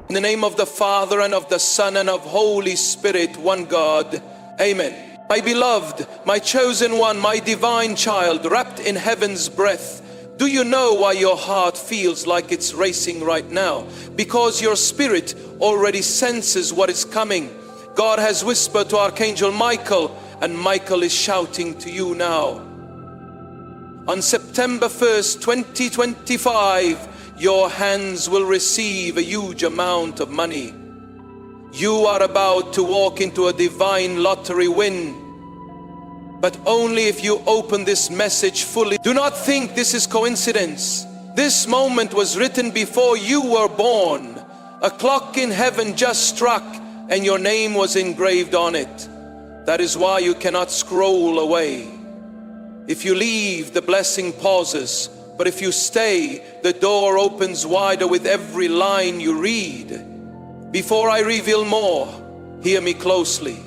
In the name of the Father, and of the Son, and of Holy Spirit, one God. Amen. My beloved, my chosen one, my divine child, wrapped in heaven's breath, do you know why your heart feels like it's racing right now? Because your spirit already senses what is coming. God has whispered to Archangel Michael, and Michael is shouting to you now. On September 1st, 2025, your hands will receive a huge amount of money. You are about to walk into a divine lottery win, but only if you open this message fully. Do not think this is coincidence. This moment was written before you were born. A clock in heaven just struck, and your name was engraved on it. That is why you cannot scroll away. If you leave, the blessing pauses. But if you stay, the door opens wider with every line you read. Before I reveal more, hear me closely.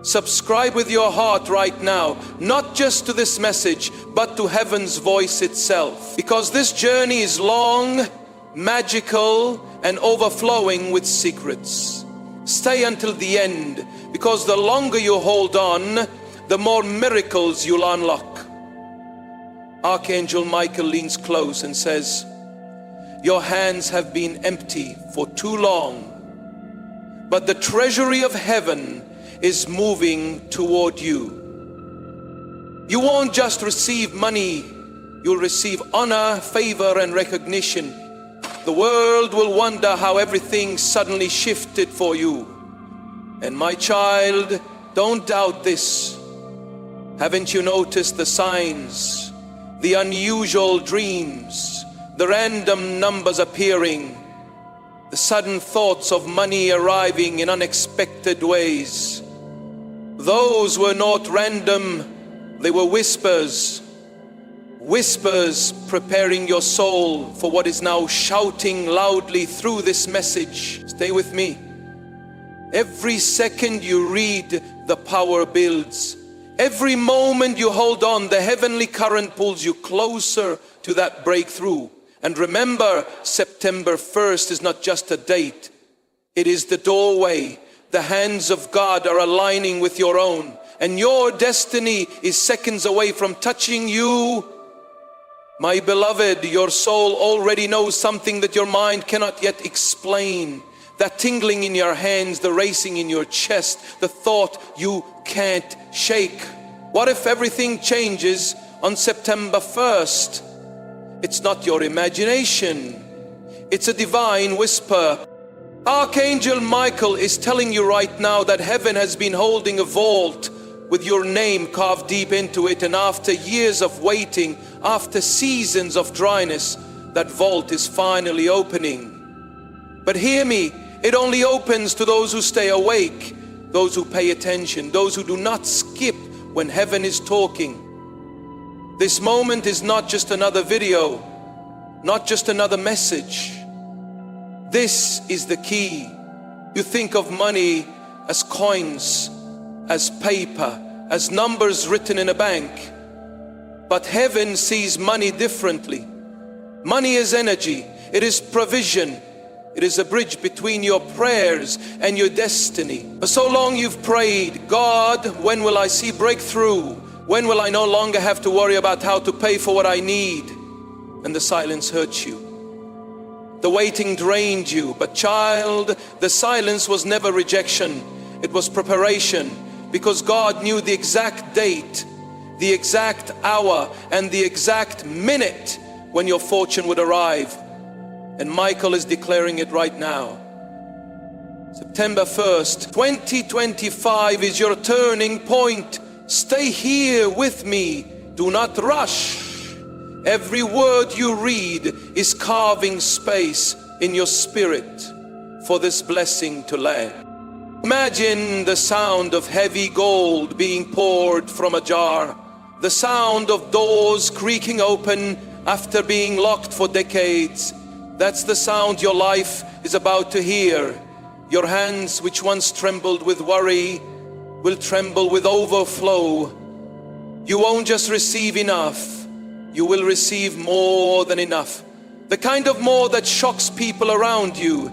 Subscribe with your heart right now, not just to this message, but to heaven's voice itself. Because this journey is long, magical, and overflowing with secrets. Stay until the end, because the longer you hold on, the more miracles you'll unlock. Archangel Michael leans close and says, your hands have been empty for too long, but the treasury of heaven is moving toward you. You won't just receive money, you'll receive honor, favor, and recognition. The world will wonder how everything suddenly shifted for you. And my child, don't doubt this. Haven't you noticed the signs? The unusual dreams, the random numbers appearing, the sudden thoughts of money arriving in unexpected ways. Those were not random, they were whispers. Whispers preparing your soul for what is now shouting loudly through this message. Stay with me. Every second you read, the power builds. Every moment you hold on, the heavenly current pulls you closer to that breakthrough. And remember, September 1st is not just a date. It is the doorway. The hands of God are aligning with your own. And your destiny is seconds away from touching you. My beloved, your soul already knows something that your mind cannot yet explain. That tingling in your hands, the racing in your chest, the thought you can't shake. What if everything changes on September 1st? It's not your imagination. It's a divine whisper. Archangel Michael is telling you right now that heaven has been holding a vault with your name carved deep into it, and after years of waiting, after seasons of dryness, that vault is finally opening. But hear me, it only opens to those who stay awake, those who pay attention, those who do not skip when heaven is talking. This moment is not just another video, not just another message. This is the key. You think of money as coins, as paper, as numbers written in a bank. But heaven sees money differently. Money is energy, it is provision. It is a bridge between your prayers and your destiny. For so long you've prayed, God, when will I see breakthrough? When will I no longer have to worry about how to pay for what I need? And the silence hurts you. The waiting drained you. But child, the silence was never rejection. It was preparation, because God knew the exact date, the exact hour, and the exact minute when your fortune would arrive. And Michael is declaring it right now. September 1st, 2025 is your turning point. Stay here with me. Do not rush. Every word you read is carving space in your spirit for this blessing to land. Imagine the sound of heavy gold being poured from a jar. The sound of doors creaking open after being locked for decades. That's the sound your life is about to hear. Your hands, which once trembled with worry, will tremble with overflow. You won't just receive enough, you will receive more than enough. The kind of more that shocks people around you.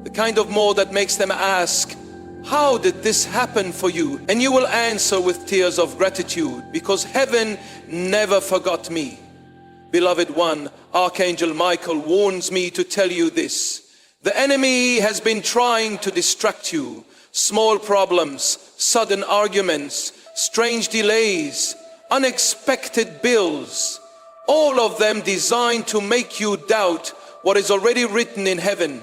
The kind of more that makes them ask, how did this happen for you? And you will answer with tears of gratitude, because heaven never forgot me. Beloved one, Archangel Michael warns me to tell you this. The enemy has been trying to distract you. Small problems, sudden arguments, strange delays, unexpected bills, all of them designed to make you doubt what is already written in heaven.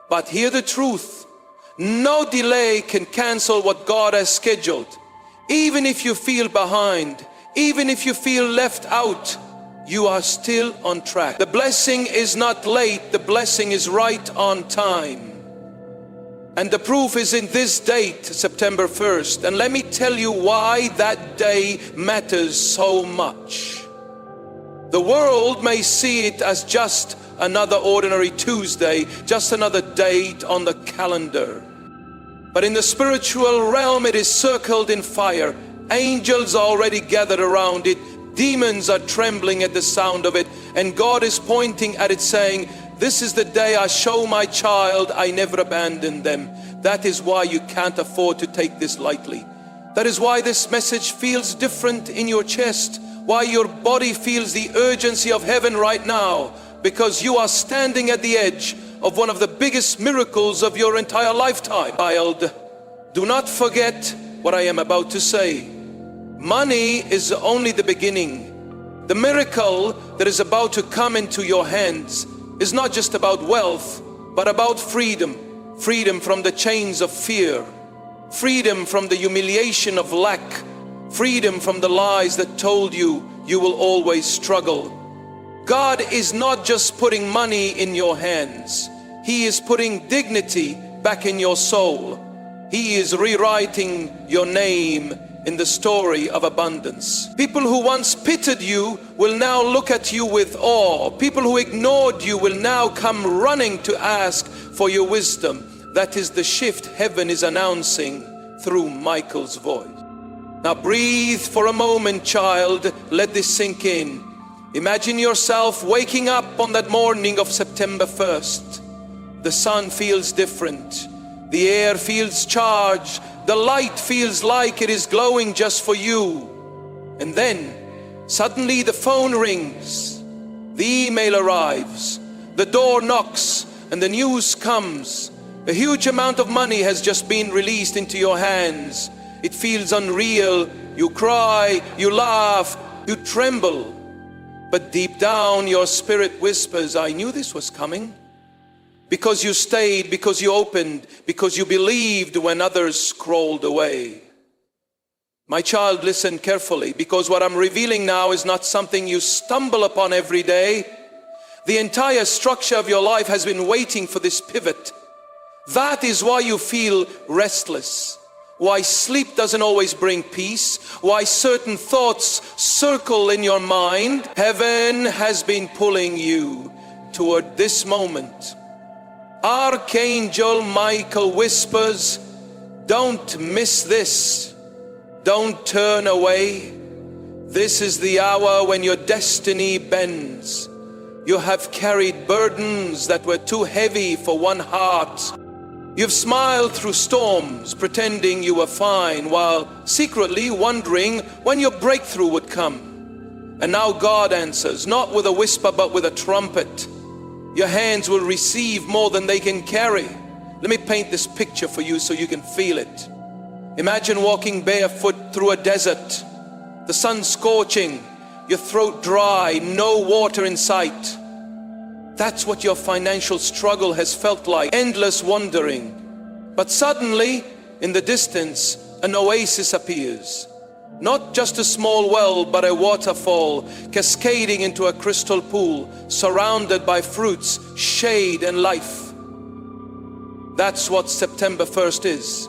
But hear the truth. No delay can cancel what God has scheduled. Even if you feel behind, even if you feel left out, you are still on track. The blessing is not late, the blessing is right on time. And the proof is in this date, September 1st. And let me tell you why that day matters so much. The world may see it as just another ordinary Tuesday, just another date on the calendar. But in the spiritual realm, it is circled in fire. Angels are already gathered around it. Demons are trembling at the sound of it. And God is pointing at it saying, this is the day I show my child I never abandoned them. That is why you can't afford to take this lightly. That is why this message feels different in your chest. Why your body feels the urgency of heaven right now. Because you are standing at the edge of one of the biggest miracles of your entire lifetime. Child, do not forget what I am about to say. Money is only the beginning. The miracle that is about to come into your hands is not just about wealth, but about freedom. Freedom from the chains of fear. Freedom from the humiliation of lack. Freedom from the lies that told you you will always struggle. God is not just putting money in your hands. He is putting dignity back in your soul. He is rewriting your name in the story of abundance. People who once pitied you will now look at you with awe. People who ignored you will now come running to ask for your wisdom. That is the shift heaven is announcing through Michael's voice. Now breathe for a moment, child. Let this sink in. Imagine yourself waking up on that morning of September 1st. The sun feels different. The air feels charged. The light feels like it is glowing just for you. And then suddenly the phone rings. The email arrives. The door knocks and the news comes. A huge amount of money has just been released into your hands. It feels unreal. You cry, you laugh, you tremble. But deep down your spirit whispers, I knew this was coming. Because you stayed, because you opened, because you believed when others crawled away. My child, listen carefully, because what I'm revealing now is not something you stumble upon every day. The entire structure of your life has been waiting for this pivot. That is why you feel restless. Why sleep doesn't always bring peace. Why certain thoughts circle in your mind. Heaven has been pulling you toward this moment. Archangel Michael whispers, don't miss this. Don't turn away. This is the hour when your destiny bends. You have carried burdens that were too heavy for one heart. You've smiled through storms, pretending you were fine, while secretly wondering when your breakthrough would come. And now God answers, not with a whisper, but with a trumpet. Your hands will receive more than they can carry. Let me paint this picture for you so you can feel it. Imagine walking barefoot through a desert. The sun scorching, your throat dry, no water in sight. That's what your financial struggle has felt like, endless wandering. But suddenly, in the distance, an oasis appears. Not just a small well, but a waterfall cascading into a crystal pool, surrounded by fruits, shade, and life. That's what September 1st is.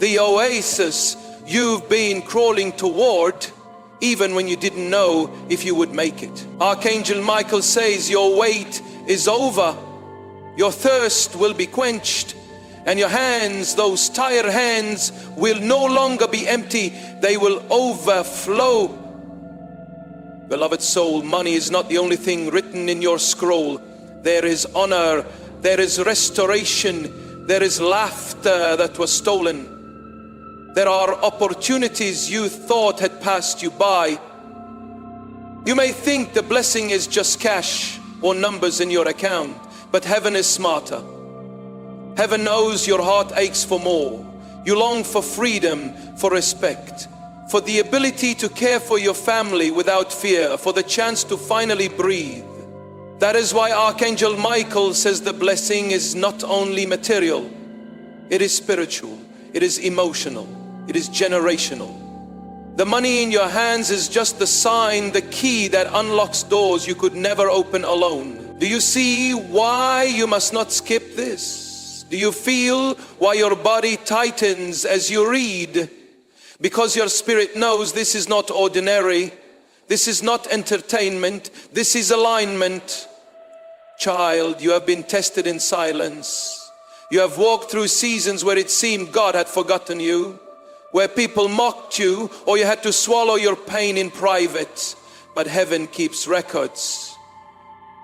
The oasis you've been crawling toward, even when you didn't know if you would make it. Archangel Michael says your wait is over. Your thirst will be quenched. And your hands, those tired hands, will no longer be empty. They will overflow. Beloved soul, money is not the only thing written in your scroll. There is honor, there is restoration, There is laughter that was stolen. There are opportunities you thought had passed you by. You may think the blessing is just cash or numbers in your account, but heaven is smarter. Heaven knows your heart aches for more. You long for freedom, for respect, for the ability to care for your family without fear, for the chance to finally breathe. That is why Archangel Michael says the blessing is not only material, it is spiritual, it is emotional, it is generational. The money in your hands is just the sign, the key that unlocks doors you could never open alone. Do you see why you must not skip this? Do you feel why your body tightens as you read? Because your spirit knows this is not ordinary. This is not entertainment. This is alignment. Child, you have been tested in silence. You have walked through seasons where it seemed God had forgotten you, where people mocked you, or you had to swallow your pain in private. But heaven keeps records.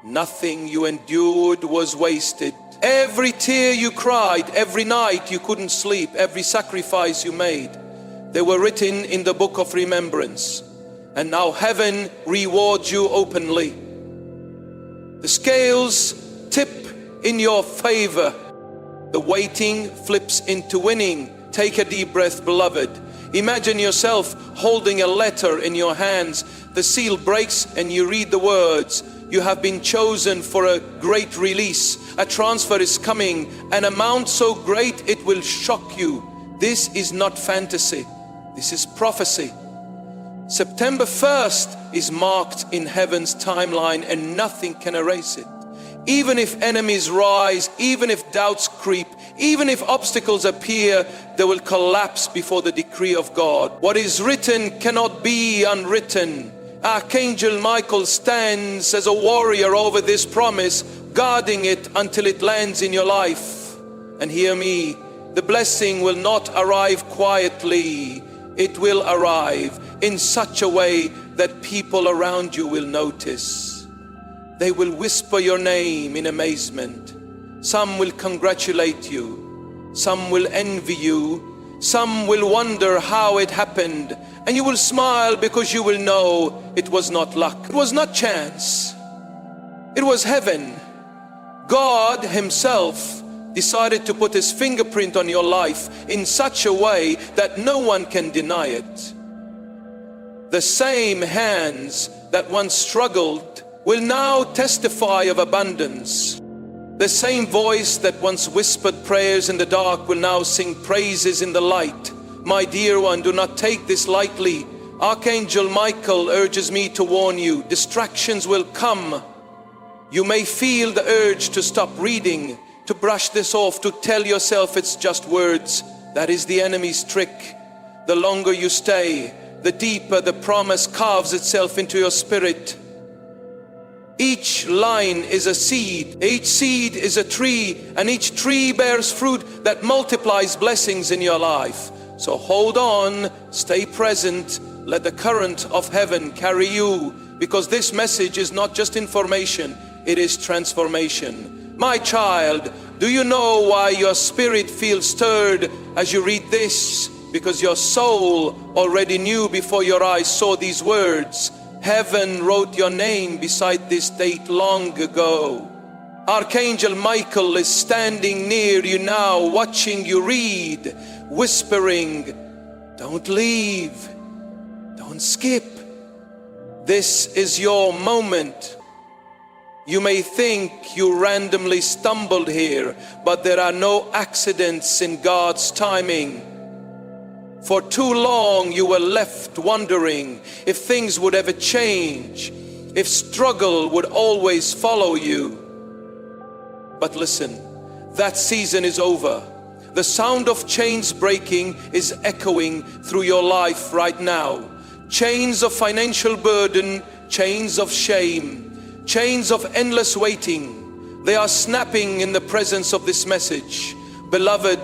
Nothing you endured was wasted. Every tear you cried, every night you couldn't sleep, every sacrifice you made, they were written in the book of remembrance. And now heaven rewards you openly. The scales tip in your favor. The waiting flips into winning. Take a deep breath, beloved. Imagine yourself holding a letter in your hands. The seal breaks and you read the words. You have been chosen for a great release. A transfer is coming, an amount so great it will shock you. This is not fantasy. This is prophecy. September 1st is marked in heaven's timeline and nothing can erase it. Even if enemies rise, even if doubts creep, even if obstacles appear, they will collapse before the decree of God. What is written cannot be unwritten. Archangel Michael stands as a warrior over this promise, guarding it until it lands in your life. And hear me, the blessing will not arrive quietly. It will arrive in such a way that people around you will notice. They will whisper your name in amazement. Some will congratulate you. Some will envy you. Some will wonder how it happened. And you will smile because you will know it was not luck. It was not chance. It was heaven. God Himself decided to put His fingerprint on your life in such a way that no one can deny it. The same hands that once struggled will now testify of abundance. The same voice that once whispered prayers in the dark will now sing praises in the light. My dear one, do not take this lightly. Archangel Michael urges me to warn you, distractions will come. You may feel the urge to stop reading, to brush this off, to tell yourself it's just words. That is the enemy's trick. The longer you stay, the deeper the promise carves itself into your spirit. Each line is a seed, each seed is a tree, and each tree bears fruit that multiplies blessings in your life. So hold on, stay present, let the current of heaven carry you, because this message is not just information, it is transformation. My child, do you know why your spirit feels stirred as you read this? Because your soul already knew before your eyes saw these words. Heaven wrote your name beside this date long ago. Archangel Michael is standing near you now, watching you read, whispering, don't leave, don't skip. This is your moment. You may think you randomly stumbled here, but there are no accidents in God's timing. For too long you were left wondering if things would ever change, if struggle would always follow you. But listen, that season is over. The sound of chains breaking is echoing through your life right now. Chains of financial burden, chains of shame, chains of endless waiting. They are snapping in the presence of this message. Beloved,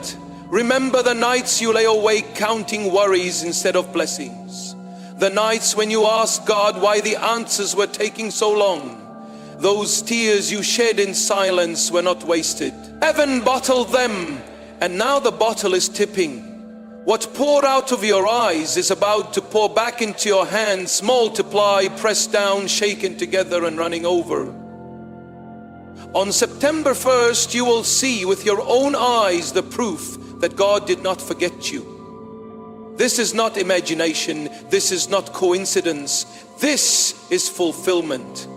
remember the nights you lay awake counting worries instead of blessings. The nights when you asked God why the answers were taking so long. Those tears you shed in silence were not wasted. Heaven bottled them, and now the bottle is tipping. What poured out of your eyes is about to pour back into your hands, multiply, pressed down, shaken together, and running over. On September 1st, you will see with your own eyes the proof that God did not forget you. This is not imagination. This is not coincidence. This is fulfillment.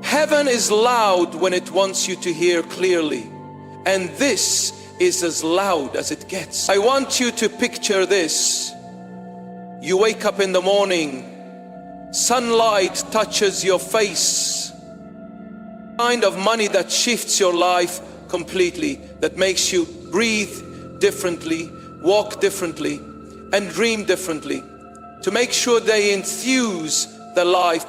Heaven is loud when it wants you to hear clearly, and this is as loud as it gets. I want you to picture this. You wake up in the morning, sunlight touches your face. Kind of money that shifts your life completely, that makes you breathe differently, walk differently, and dream differently. To make sure they infuse the life,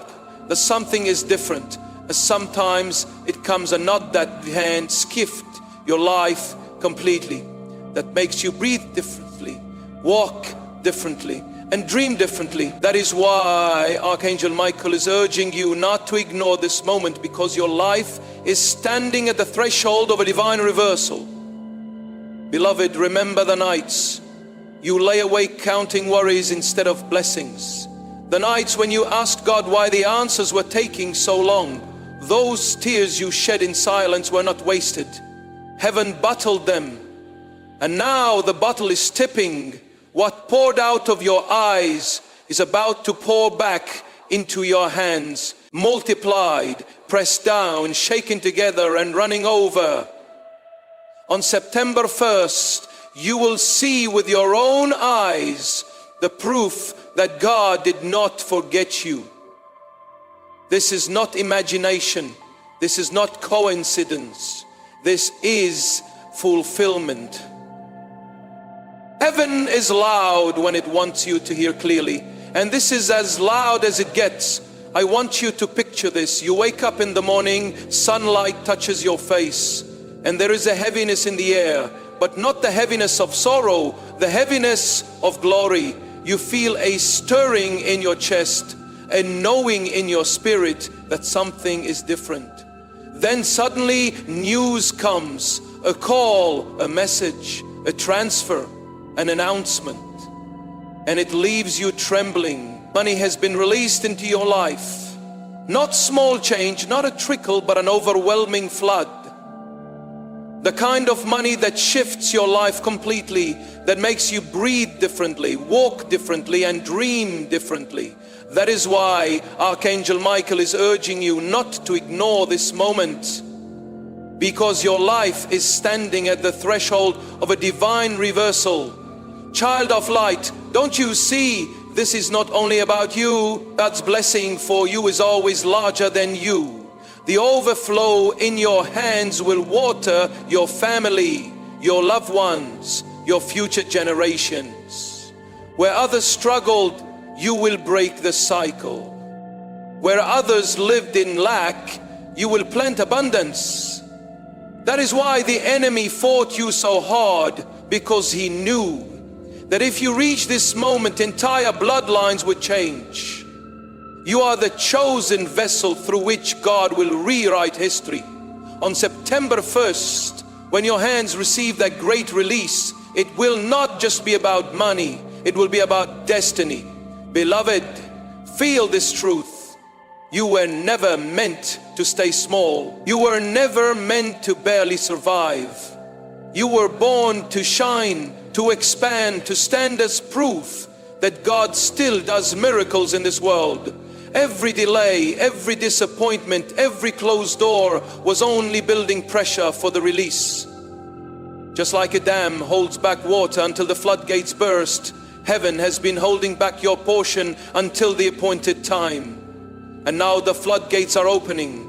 that something is different. Sometimes it comes a knot that can shift your life completely, that makes you breathe differently, walk differently, and dream differently. That is why Archangel Michael is urging you not to ignore this moment, because your life is standing at the threshold of a divine reversal. Beloved, remember the nights you lay awake counting worries instead of blessings. The nights when you asked God why the answers were taking so long. Those tears you shed in silence were not wasted. Heaven bottled them, and now the bottle is tipping. What poured out of your eyes is about to pour back into your hands, multiplied, pressed down, shaken together, and running over. On September 1st, you will see with your own eyes the proof that God did not forget you. This is not imagination. This is not coincidence. This is fulfillment. Heaven is loud when it wants you to hear clearly, and this is as loud as it gets. I want you to picture this. You wake up in the morning, sunlight touches your face, and there is a heaviness in the air, but not the heaviness of sorrow, the heaviness of glory. You feel a stirring in your chest, a knowing in your spirit that something is different. Then suddenly news comes, a call, a message, a transfer, an announcement, and it leaves you trembling. Money has been released into your life. Not small change, not a trickle, but an overwhelming flood. The kind of money that shifts your life completely, that makes you breathe differently, walk differently, and dream differently. That is why Archangel Michael is urging you not to ignore this moment, because your life is standing at the threshold of a divine reversal. Child of light, don't you see? This is not only about you. God's blessing for you is always larger than you. The overflow in your hands will water your family, your loved ones, your future generations. Where others struggled, you will break the cycle. Where others lived in lack, you will plant abundance. That is why the enemy fought you so hard, because he knew that if you reach this moment, entire bloodlines would change. You are the chosen vessel through which God will rewrite history. On September 1st, when your hands receive that great release, it will not just be about money, it will be about destiny. Beloved, feel this truth. You were never meant to stay small. You were never meant to barely survive. You were born to shine, to expand, to stand as proof that God still does miracles in this world. Every delay, every disappointment, every closed door was only building pressure for the release. Just like a dam holds back water until the floodgates burst, heaven has been holding back your portion until the appointed time. And now the floodgates are opening.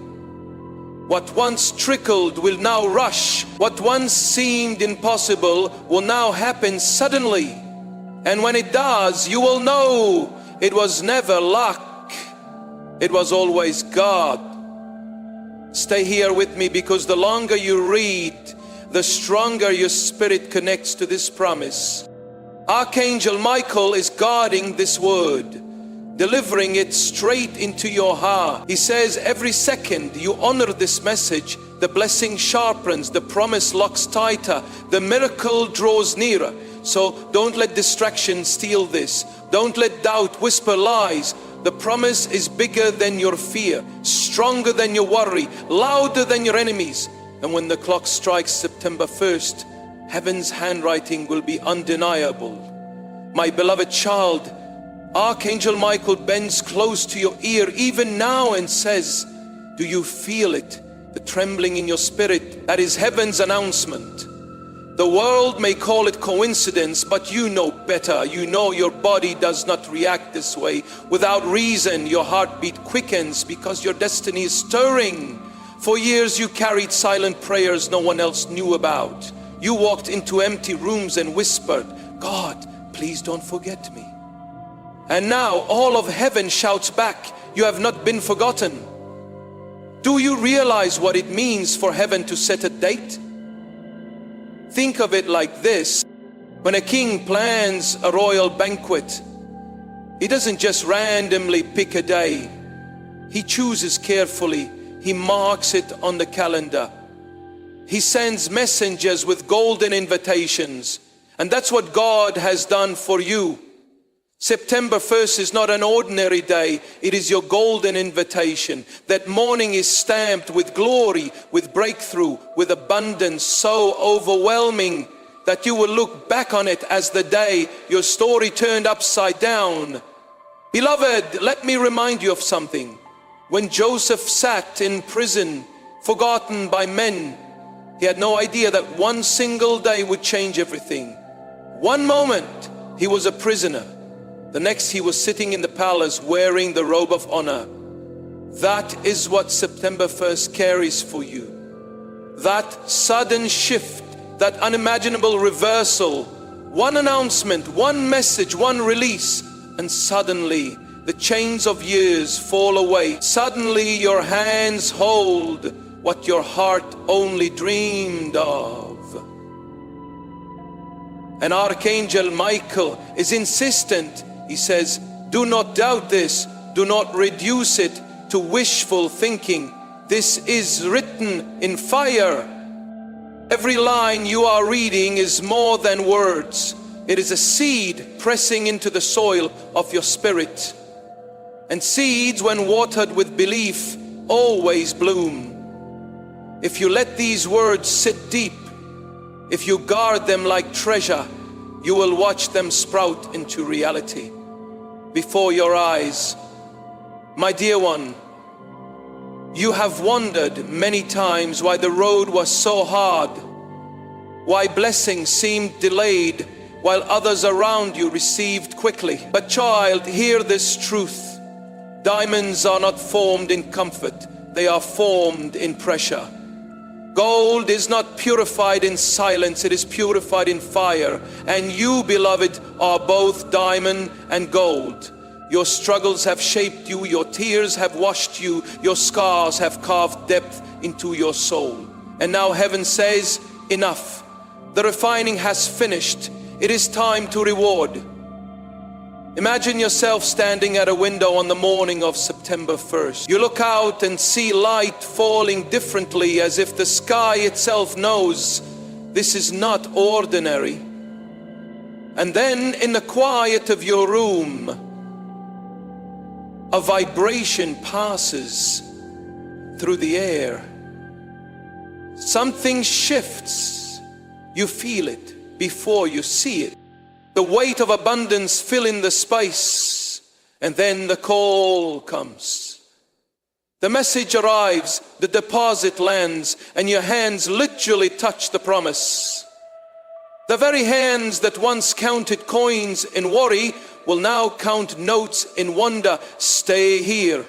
What once trickled will now rush. What once seemed impossible will now happen suddenly. And when it does, you will know it was never luck. It was always God. Stay here with me, because the longer you read, the stronger your spirit connects to this promise. Archangel Michael is guarding this word. delivering it straight into your heart. He says every second you honor this message, the blessing sharpens, the promise locks tighter, the miracle draws nearer. So don't let distraction steal this. Don't let doubt whisper lies. The promise is bigger than your fear, stronger than your worry, louder than your enemies. And when the clock strikes September 1st, heaven's handwriting will be undeniable. My beloved child, Archangel Michael bends close to your ear even now and says, do you feel it? The trembling in your spirit, that is heaven's announcement. The world may call it coincidence, but you know better. You know your body does not react this way. Without reason, your heartbeat quickens because your destiny is stirring. For years you carried silent prayers no one else knew about. You walked into empty rooms and whispered, God, please don't forget me. And now all of heaven shouts back, you have not been forgotten. Do you realize what it means for heaven to set a date? Think of it like this. When a king plans a royal banquet, he doesn't just randomly pick a day. He chooses carefully. He marks it on the calendar. He sends messengers with golden invitations. And that's what God has done for you. September 1st is not an ordinary day. It is your golden invitation. That morning is stamped with glory, with breakthrough, with abundance, so overwhelming that you will look back on it as the day your story turned upside down. Beloved, let me remind you of something. When Joseph sat in prison, forgotten by men, he had no idea that one single day would change everything. One moment, he was a prisoner. The next, he was sitting in the palace wearing the robe of honor. That is what September 1st carries for you. That sudden shift, that unimaginable reversal, one announcement, one message, one release, and suddenly the chains of years fall away. Suddenly your hands hold what your heart only dreamed of. And Archangel Michael is insistent. He says, do not doubt this. Do not reduce it to wishful thinking. This is written in fire. Every line you are reading is more than words. It is a seed pressing into the soil of your spirit. And seeds, when watered with belief, always bloom. If you let these words sit deep, if you guard them like treasure, you will watch them sprout into reality before your eyes. My dear one, you have wondered many times why the road was so hard, why blessings seemed delayed while others around you received quickly. But child, hear this truth. Diamonds are not formed in comfort, they are formed in pressure. Gold is not purified in silence, it is purified in fire. And you, beloved, are both diamond and gold. Your struggles have shaped you, your tears have washed you, your scars have carved depth into your soul. And now heaven says, enough. The refining has finished. It is time to reward. Imagine yourself standing at a window on the morning of September 1st. You look out and see light falling differently, as if the sky itself knows this is not ordinary. And then in the quiet of your room, a vibration passes through the air. Something shifts. You feel it before you see it. The weight of abundance fill in the space, and then the call comes. The message arrives, the deposit lands, and your hands literally touch the promise. The very hands that once counted coins in worry will now count notes in wonder. Stay here.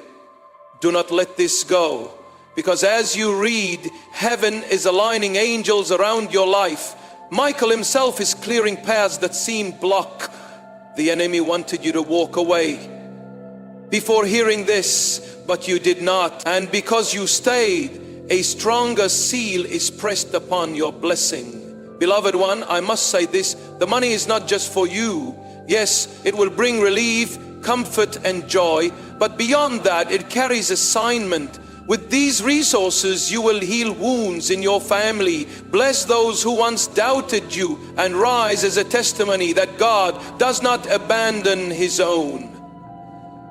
Do not let this go. Because as you read, heaven is aligning angels around your life. Michael himself is clearing paths that seemed blocked. The enemy wanted you to walk away before hearing this, but you did not. And because you stayed, a stronger seal is pressed upon your blessing. Beloved one, I must say this, the money is not just for you. Yes, it will bring relief, comfort and joy, but beyond that, it carries assignment. With these resources, you will heal wounds in your family, bless those who once doubted you, and rise as a testimony that God does not abandon His own.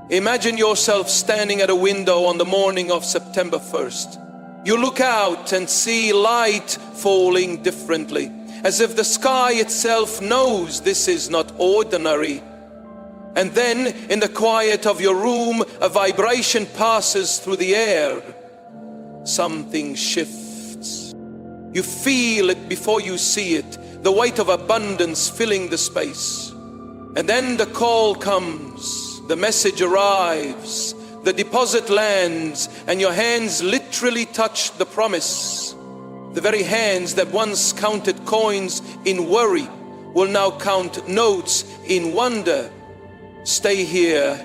Imagine yourself standing at a window on the morning of September 1st. You look out and see light falling differently, as if the sky itself knows this is not ordinary. And then, in the quiet of your room, a vibration passes through the air. Something shifts. You feel it before you see it, the weight of abundance filling the space. And then the call comes, the message arrives, the deposit lands, and your hands literally touch the promise. The very hands that once counted coins in worry will now count notes in wonder. Stay here,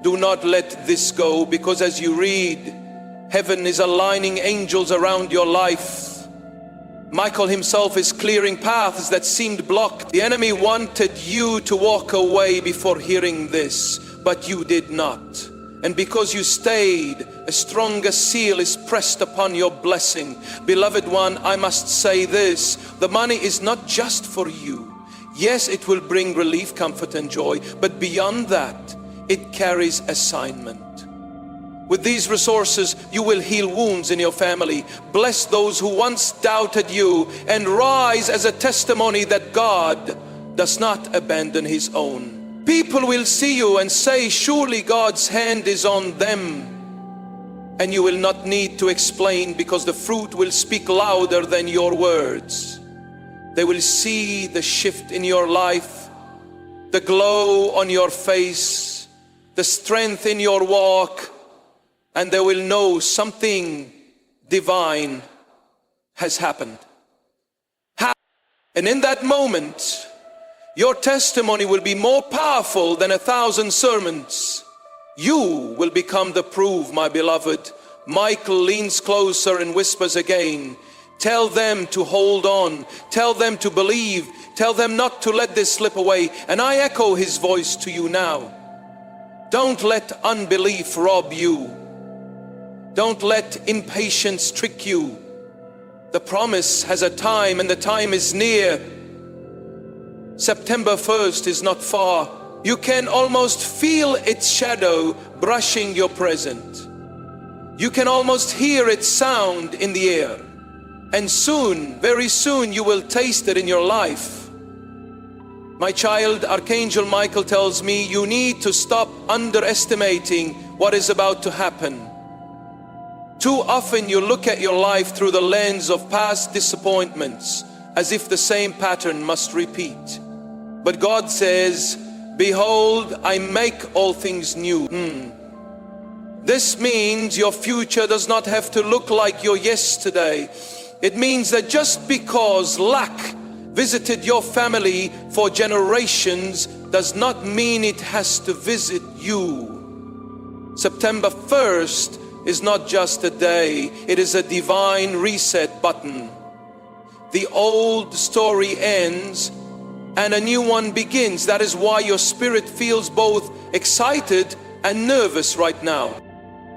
do not let this go, because as you read, heaven is aligning angels around your life. Michael himself is clearing paths that seemed blocked. The enemy wanted you to walk away before hearing this, but you did not. And because you stayed, a stronger seal is pressed upon your blessing. Beloved one, I must say this, the money is not just for you. Yes, it will bring relief, comfort, and joy, but beyond that, it carries assignment. With these resources, you will heal wounds in your family, bless those who once doubted you, and rise as a testimony that God does not abandon His own. People will see you and say, surely God's hand is on them. And you will not need to explain, because the fruit will speak louder than your words. They will see the shift in your life, the glow on your face, the strength in your walk, and they will know something divine has happened. And in that moment, your testimony will be more powerful than 1,000 sermons. You will become the proof, my beloved. Michael leans closer and whispers again, tell them to hold on, tell them to believe, tell them not to let this slip away. And I echo his voice to you now. Don't let unbelief rob you. Don't let impatience trick you. The promise has a time, and the time is near. September 1st is not far. You can almost feel its shadow brushing your present. You can almost hear its sound in the air. And soon, very soon, you will taste it in your life. My child, Archangel Michael tells me you need to stop underestimating what is about to happen. Too often you look at your life through the lens of past disappointments, as if the same pattern must repeat. But God says, behold, I make all things new. This means your future does not have to look like your yesterday. It means that just because lack visited your family for generations does not mean it has to visit you. September 1st is not just a day, it is a divine reset button. The old story ends and a new one begins. That is why your spirit feels both excited and nervous right now.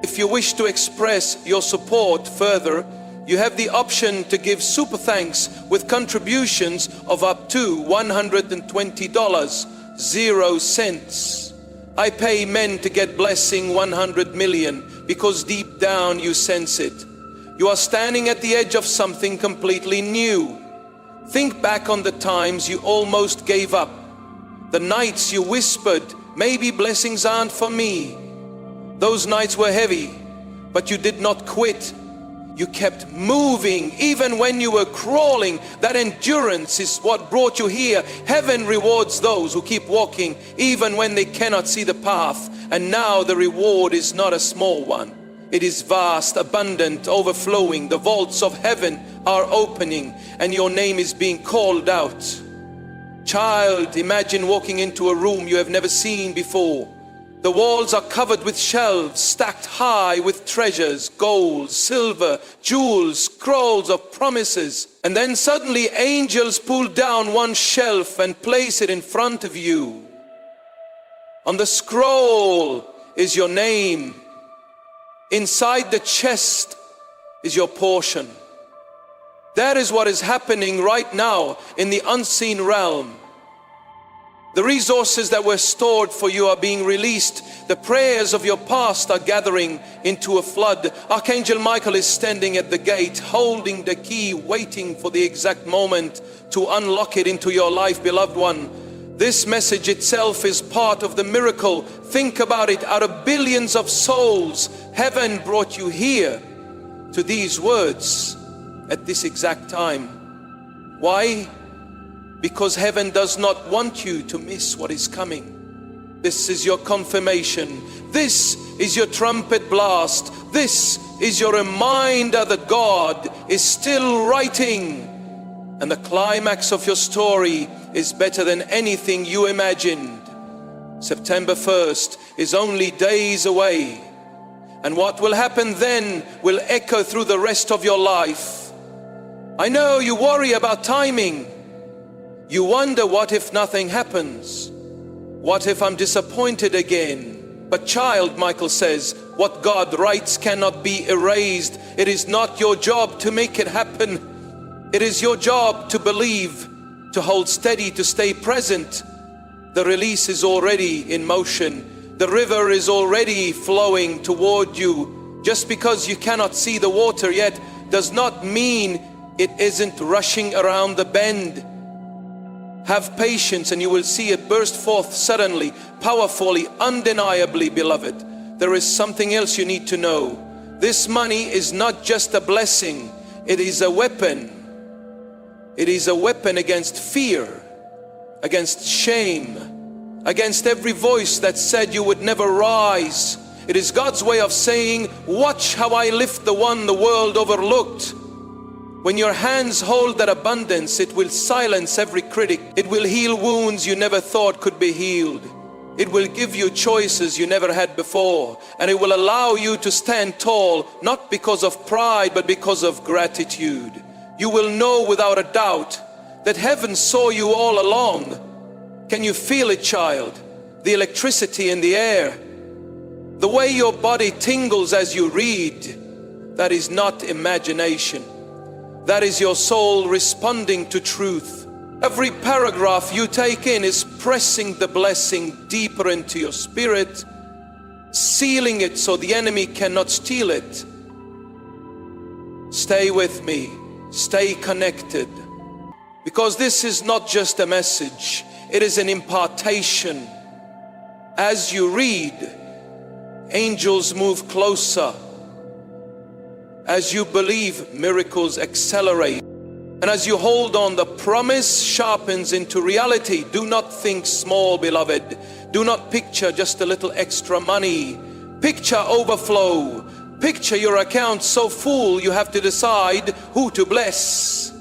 If you wish to express your support further, you have the option to give super thanks with contributions of up to $120, 0 cents. I pay men to get blessing 100 million because deep down you sense it. You are standing at the edge of something completely new. Think back on the times you almost gave up. The nights you whispered, maybe blessings aren't for me. Those nights were heavy, but you did not quit. You kept moving even when you were crawling. That endurance is what brought you here. Heaven rewards those who keep walking even when they cannot see the path. And now the reward is not a small one. It is vast, abundant, overflowing. The vaults of heaven are opening and your name is being called out. Child, imagine walking into a room you have never seen before. The walls are covered with shelves stacked high with treasures, gold, silver, jewels, scrolls of promises. And then suddenly angels pull down one shelf and place it in front of you. On the scroll is your name. Inside the chest is your portion. That is what is happening right now in the unseen realm. The resources that were stored for you are being released. The prayers of your past are gathering into a flood. Archangel Michael is standing at the gate, holding the key, waiting for the exact moment to unlock it into your life, beloved one. This message itself is part of the miracle. Think about it. Out of billions of souls, heaven brought you here to these words at this exact time. Why? Because heaven does not want you to miss what is coming. This is your confirmation. This is your trumpet blast. This is your reminder that God is still writing. And the climax of your story is better than anything you imagined. September 1st is only days away. And what will happen then will echo through the rest of your life. I know you worry about timing. You wonder, what if nothing happens? What if I'm disappointed again? But child, Michael says, what God writes cannot be erased. It is not your job to make it happen. It is your job to believe, to hold steady, to stay present. The release is already in motion. The river is already flowing toward you. Just because you cannot see the water yet does not mean it isn't rushing around the bend. Have patience and you will see it burst forth suddenly, powerfully, undeniably, beloved. There is something else you need to know. This money is not just a blessing. It is a weapon. It is a weapon against fear, against shame, against every voice that said you would never rise. It is God's way of saying, watch how I lift the one the world overlooked. When your hands hold that abundance, it will silence every critic. It will heal wounds you never thought could be healed. It will give you choices you never had before. And it will allow you to stand tall, not because of pride, but because of gratitude. You will know without a doubt that heaven saw you all along. Can you feel it, child? The electricity in the air. The way your body tingles as you read, that is not imagination. That is your soul responding to truth. Every paragraph you take in is pressing the blessing deeper into your spirit, sealing it so the enemy cannot steal it. Stay with me. Stay connected. Because this is not just a message, it is an impartation. As you read, angels move closer. As you believe, miracles accelerate. And as you hold on, the promise sharpens into reality. Do not think small, beloved. Do not picture just a little extra money. Picture overflow. Picture your account so full you have to decide who to bless.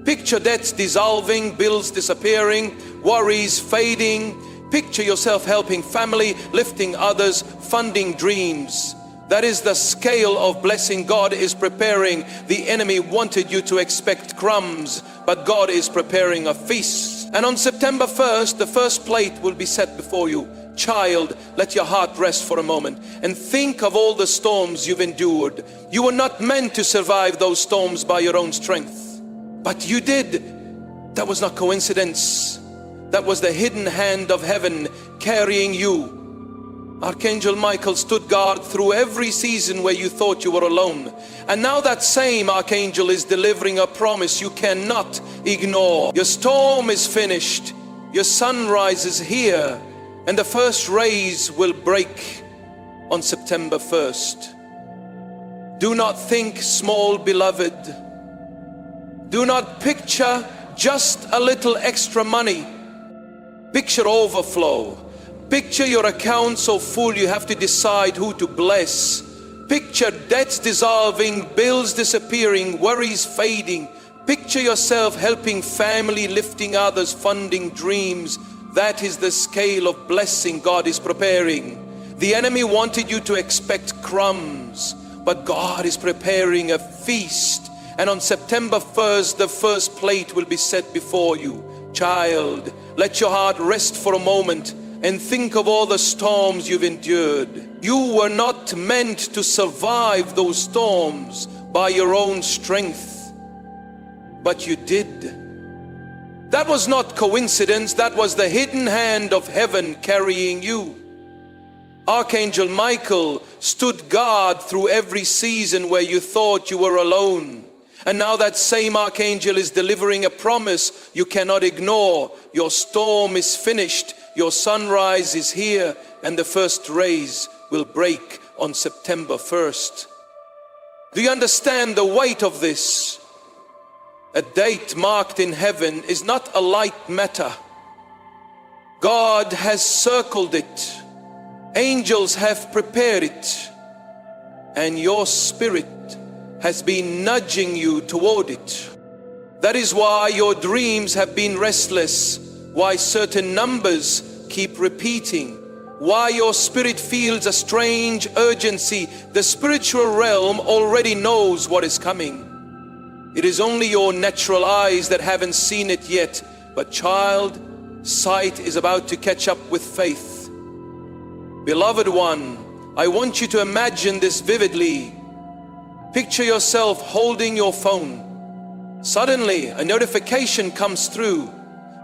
Picture debts dissolving, bills disappearing, worries fading. Picture yourself helping family, lifting others, funding dreams. That is the scale of blessing God is preparing. The enemy wanted you to expect crumbs, but God is preparing a feast. And on September 1st, the first plate will be set before you. Child, let your heart rest for a moment and think of all the storms you've endured. You were not meant to survive those storms by your own strength, but you did. That was not coincidence. That was the hidden hand of heaven carrying you. Archangel Michael stood guard through every season where you thought you were alone. And now that same Archangel is delivering a promise you cannot ignore. Your storm is finished. Your sunrise is here. And the first rays will break on September 1st. Do not think small, beloved. Do not picture just a little extra money. Picture overflow. Picture your account so full you have to decide who to bless. Picture debts dissolving, bills disappearing, worries fading. Picture yourself helping family, lifting others, funding dreams. That is the scale of blessing God is preparing. The enemy wanted you to expect crumbs, but God is preparing a feast. And on September 1st, the first plate will be set before you. Child, let your heart rest for a moment and think of all the storms you've endured. You were not meant to survive those storms by your own strength, but you did. That was not coincidence, that was the hidden hand of heaven carrying you. Archangel Michael stood guard through every season where you thought you were alone. And now that same Archangel is delivering a promise you cannot ignore. Your storm is finished, your sunrise is here, and the first rays will break on September 1st. Do you understand the weight of this? A date marked in heaven is not a light matter. God has circled it. Angels have prepared it. And your spirit has been nudging you toward it. That is why your dreams have been restless, why certain numbers keep repeating, why your spirit feels a strange urgency. The spiritual realm already knows what is coming. It is only your natural eyes that haven't seen it yet. But child, sight is about to catch up with faith. Beloved one, I want you to imagine this vividly. Picture yourself holding your phone. Suddenly, a notification comes through,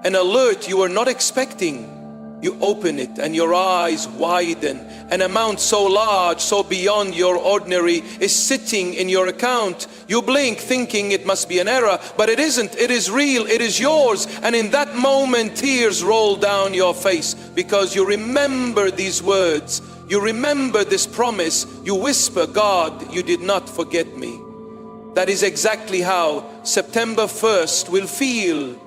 an alert you were not expecting. You open it and your eyes widen. An amount so large, so beyond your ordinary is sitting in your account. You blink thinking it must be an error, but it isn't. It is real, it is yours. And in that moment, tears roll down your face because you remember these words. You remember this promise. You whisper, God, you did not forget me. That is exactly how September 1st will feel.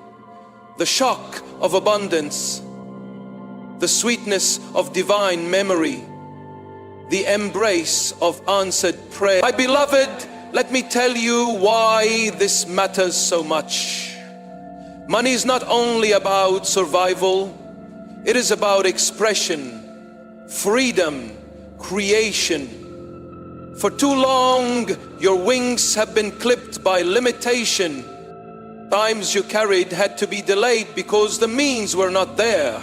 The shock of abundance, the sweetness of divine memory, the embrace of answered prayer. My beloved, let me tell you why this matters so much. Money is not only about survival, it is about expression, freedom, creation. For too long, your wings have been clipped by limitation. Times you carried had to be delayed because the means were not there.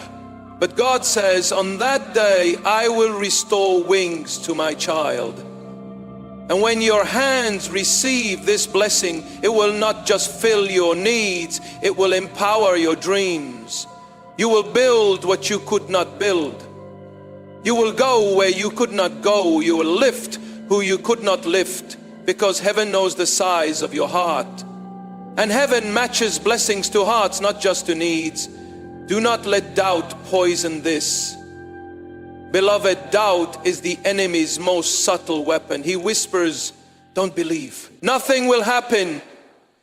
But God says, on that day, I will restore wings to my child. And when your hands receive this blessing, it will not just fill your needs, it will empower your dreams. You will build what you could not build. You will go where you could not go. You will lift who you could not lift, because heaven knows the size of your heart. And heaven matches blessings to hearts, not just to needs. Do not let doubt poison this. Beloved, doubt is the enemy's most subtle weapon. He whispers, don't believe. Nothing will happen.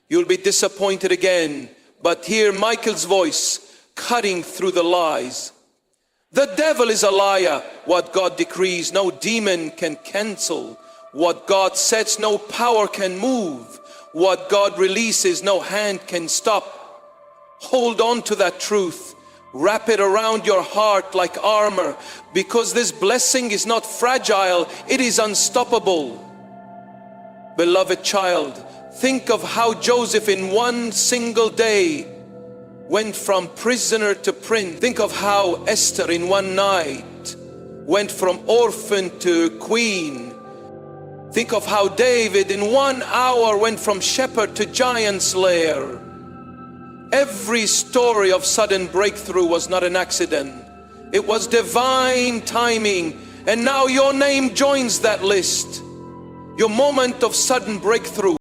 You'll be disappointed again. But hear Michael's voice cutting through the lies. The devil is a liar. What God decrees, no demon can cancel. What God sets, no power can move. What God releases, no hand can stop. Hold on to that truth. Wrap it around your heart like armor, because this blessing is not fragile, it is unstoppable. Beloved child, think of how Joseph in one single day went from prisoner to prince. Think of how Esther in one night went from orphan to queen. Think of how David in 1 hour went from shepherd to giant slayer. Every story of sudden breakthrough was not an accident. It was divine timing. And now your name joins that list. Your moment of sudden breakthrough